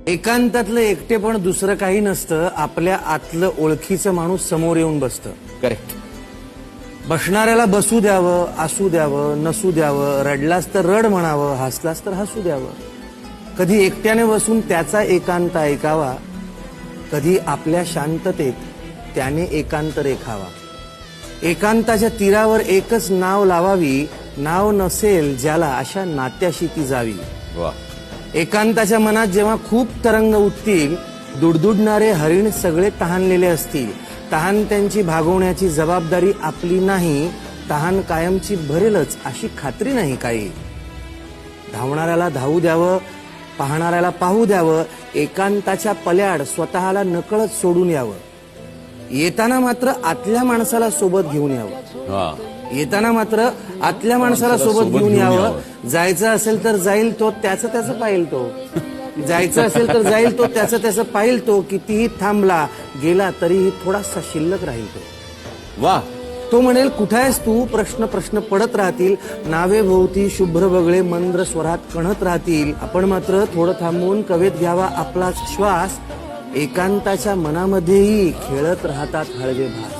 एकांतातलं एकटेपण दुसरं काही नसतं, आपल्या आतलं ओळखीचं माणूस समोर येऊन बसतं. करेक्ट. बसणाऱ्याला बसू द्यावं, असू द्यावं, नसू द्यावं, रडलास तर रड म्हणावं, हसलास तर हसू द्यावं. कधी एकट्याने बसून त्याचा एकांत ऐकावा, कधी आपल्या शांततेत त्याने एकांत रेखावा. एकांताच्या तीरावर एकच नाव लावावी, नाव नसेल ज्याला अशा नात्याशी ती जावी. वा. एकांताच्या मनात जेव्हा खूप तरंग उठतील, दुडदुडणारे हरिण सगळे तहानलेले असतील. तहान त्यांची भागवण्याची जबाबदारी आपली नाही, तहान कायमची भरेलच अशी खात्री नाही काही. धावणाऱ्याला धावू द्यावं, पाहणाऱ्याला पाहू द्यावं, एकांताच्या पल्याड स्वतःला नकळत सोडून यावं. येताना मात्र आतल्या माणसाला सोबत घेऊन यावं. हा. येताना मात्र आतल्या माणसाला सोबत घेऊन यावं. जायचं असेल तर जाईल तो, त्याचं पाहिल तो. जायचं असेल तर जाईल तो, त्याचं पाहिल तो. कितीही थांबला गेला तरीही थोडासा शिल्लक राहील तो. वा. तो म्हणेल कुठं आहेस तू, प्रश्न पडत राहतील. नावे भोवती शुभ्र बगळे मंद्र स्वरात कणत राहतील. आपण मात्र थोडं थांबून कवेत घ्यावा आपला श्वास. एकांताच्या मनामध्येही खेळत राहतात हळवे भास.